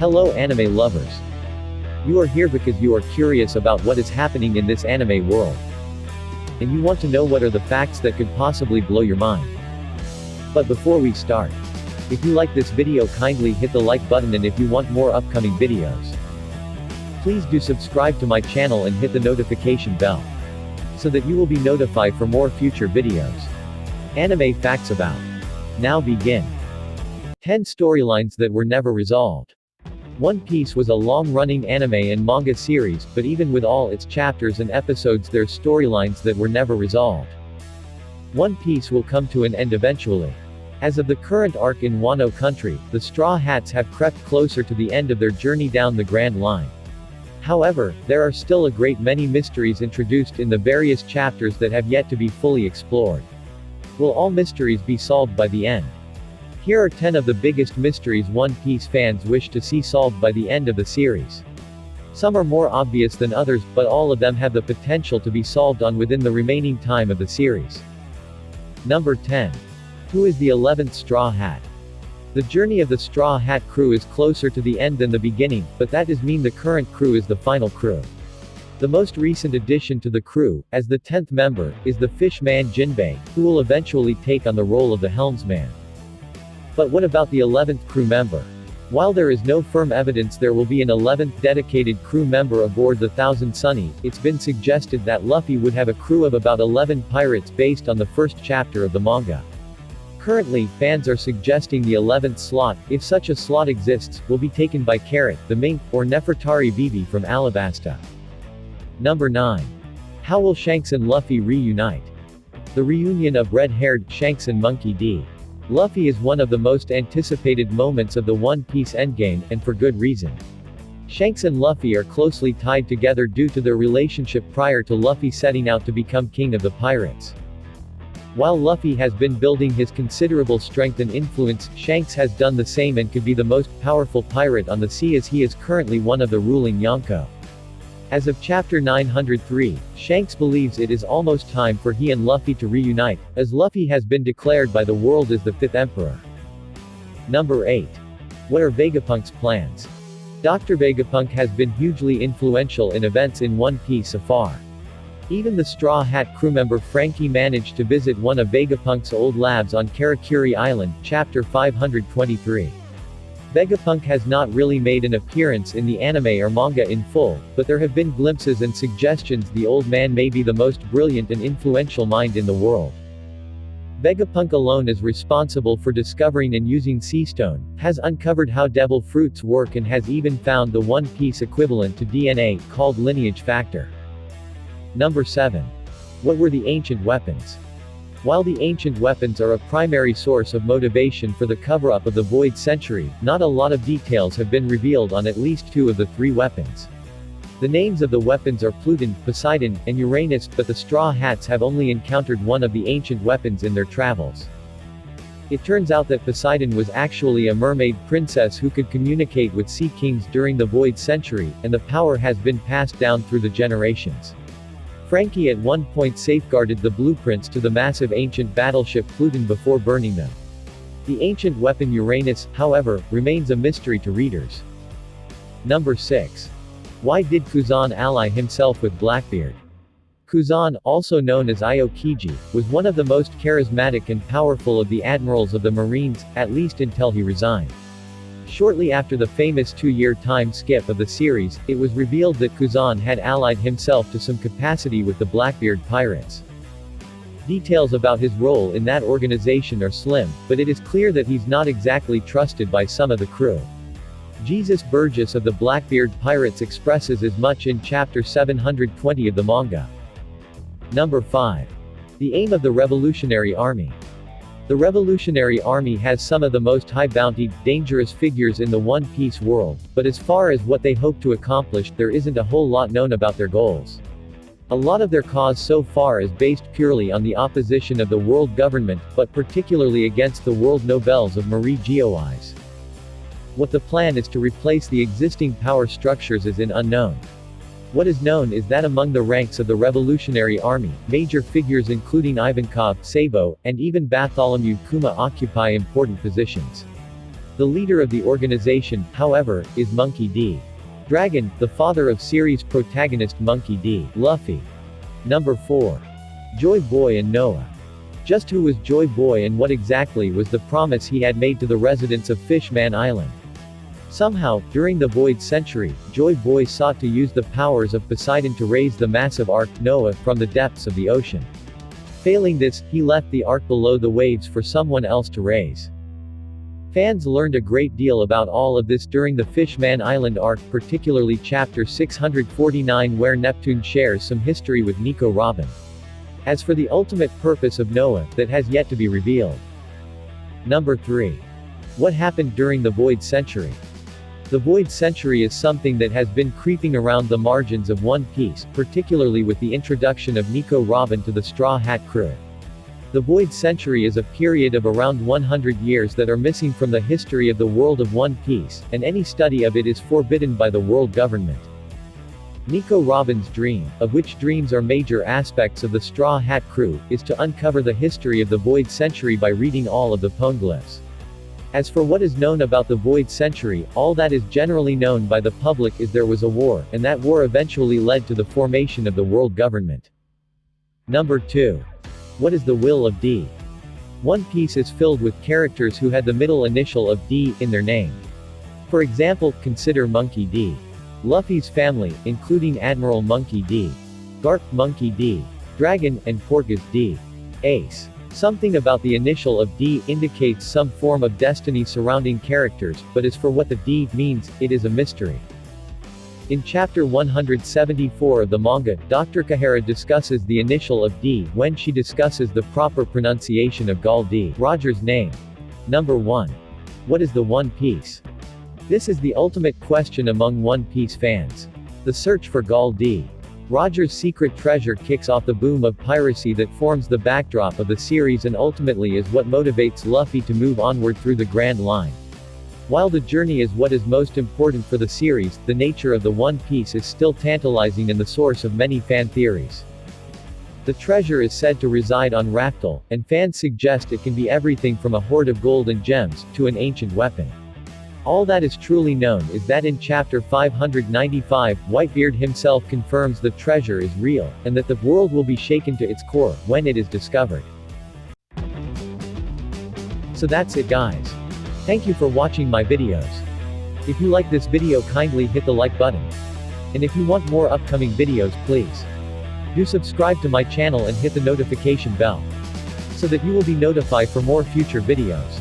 Hello anime lovers. You are here because you are curious about what is happening in this anime world. And you want to know what are the facts that could possibly blow your mind. But before we start, if you like this video, kindly hit the like button, and if you want more upcoming videos, please do subscribe to my channel and hit the notification bell, so that you will be notified for more future videos. Anime facts about. Now begin. 10 storylines that were never resolved. One Piece was a long-running anime and manga series, but even with all its chapters and episodes, there's storylines that were never resolved. One Piece will come to an end eventually. As of the current arc in Wano country, the Straw Hats have crept closer to the end of their journey down the Grand Line. However, there are still a great many mysteries introduced in the various chapters that have yet to be fully explored. Will all mysteries be solved by the end? Here are 10 of the biggest mysteries One Piece fans wish to see solved by the end of the series. Some are more obvious than others, but all of them have the potential to be solved on within the remaining time of the series. Number 10. Who is the 11th Straw Hat? The journey of the Straw Hat crew is closer to the end than the beginning, but that does mean the current crew is the final crew. The most recent addition to the crew, as the 10th member, is the Fish Man Jinbei, who will eventually take on the role of the helmsman. But what about the 11th crew member? While there is no firm evidence there will be an 11th dedicated crew member aboard the Thousand Sunny, it's been suggested that Luffy would have a crew of about 11 pirates based on the first chapter of the manga. Currently, fans are suggesting the 11th slot, if such a slot exists, will be taken by Carrot, the Mink, or Nefertari Vivi from Alabasta. Number 9. How will Shanks and Luffy reunite? The reunion of red-haired Shanks and Monkey D. Luffy is one of the most anticipated moments of the One Piece endgame, and for good reason. Shanks and Luffy are closely tied together due to their relationship prior to Luffy setting out to become king of the pirates. While Luffy has been building his considerable strength and influence, Shanks has done the same and could be the most powerful pirate on the sea, as he is currently one of the ruling Yonko. As of chapter 903, Shanks believes it is almost time for he and Luffy to reunite, as Luffy has been declared by the world as the 5th Emperor. Number 8. What are Vegapunk's plans? Dr. Vegapunk has been hugely influential in events in One Piece so far. Even the Straw Hat crewmember Frankie managed to visit one of Vegapunk's old labs on Karakuri Island, chapter 523. Vegapunk has not really made an appearance in the anime or manga in full, but there have been glimpses and suggestions the old man may be the most brilliant and influential mind in the world. Vegapunk alone is responsible for discovering and using Seastone, has uncovered how devil fruits work, and has even found the One Piece equivalent to DNA, called lineage factor. Number 7. What were the ancient weapons? While the ancient weapons are a primary source of motivation for the cover-up of the Void Century, not a lot of details have been revealed on at least 2 of the 3 weapons. The names of the weapons are Pluton, Poseidon, and Uranus, but the Straw Hats have only encountered one of the ancient weapons in their travels. It turns out that Poseidon was actually a mermaid princess who could communicate with sea kings during the Void Century, and the power has been passed down through the generations. Frankie at one point safeguarded the blueprints to the massive ancient battleship Pluton before burning them. The ancient weapon Uranus, however, remains a mystery to readers. Number 6. Why did Kuzan ally himself with Blackbeard? Kuzan, also known as Aokiji, was one of the most charismatic and powerful of the admirals of the Marines, at least until he resigned. Shortly after the famous 2-year time skip of the series, it was revealed that Kuzan had allied himself to some capacity with the Blackbeard pirates. Details about his role in that organization are slim, but it is clear that he's not exactly trusted by some of the crew. Jesus Burgess of the Blackbeard pirates expresses as much in chapter 720 of the manga. Number 5. The aim of the Revolutionary Army. The Revolutionary Army has some of the most high-bounty, dangerous figures in the One Piece world, but as far as what they hope to accomplish, there isn't a whole lot known about their goals. A lot of their cause so far is based purely on the opposition of the world government, but particularly against the world nobles of Marie Geoise. What the plan is to replace the existing power structures is unknown. What is known is that among the ranks of the Revolutionary Army, major figures including Ivankov, Sabo, and even Bartholomew Kuma occupy important positions. The leader of the organization, however, is Monkey D. Dragon, the father of series protagonist Monkey D. Luffy. Number 4. Joy Boy and Noah. Just who was Joy Boy and what exactly was the promise he had made to the residents of Fishman Island? Somehow, during the Void Century, Joy Boy sought to use the powers of Poseidon to raise the massive Ark, Noah, from the depths of the ocean. Failing this, he left the Ark below the waves for someone else to raise. Fans learned a great deal about all of this during the Fishman Island arc, particularly Chapter 649 where Neptune shares some history with Nico Robin. As for the ultimate purpose of Noah, that has yet to be revealed. Number 3. What happened during the Void Century? The Void Century is something that has been creeping around the margins of One Piece, particularly with the introduction of Nico Robin to the Straw Hat crew. The Void Century is a period of around 100 years that are missing from the history of the world of One Piece, and any study of it is forbidden by the world government. Nico Robin's dream, of which dreams are major aspects of the Straw Hat crew, is to uncover the history of the Void Century by reading all of the poneglyphs. As for what is known about the Void Century, all that is generally known by the public is there was a war, and that war eventually led to the formation of the world government. Number 2. What is the will of D? One Piece is filled with characters who had the middle initial of D in their name. For example, consider Monkey D. Luffy's family, including Admiral Monkey D. Garp Monkey D. Dragon, and Porpoise D. Ace. Something about the initial of D indicates some form of destiny surrounding characters, but as for what the D means, it is a mystery. In Chapter 174 of the manga, Dr. Kahara discusses the initial of D when she discusses the proper pronunciation of Gall D. Roger's name. Number 1. What is the One Piece? This is the ultimate question among One Piece fans. The search for Gall D. Roger's secret treasure kicks off the boom of piracy that forms the backdrop of the series and ultimately is what motivates Luffy to move onward through the Grand Line. While the journey is what is most important for the series, the nature of the One Piece is still tantalizing and the source of many fan theories. The treasure is said to reside on Raftel, and fans suggest it can be everything from a hoard of gold and gems, to an ancient weapon. All that is truly known is that in Chapter 595, Whitebeard himself confirms the treasure is real, and that the world will be shaken to its core when it is discovered. So that's it guys. Thank you for watching my videos. If you like this video, kindly hit the like button. And if you want more upcoming videos, please do subscribe to my channel and hit the notification bell, so that you will be notified for more future videos.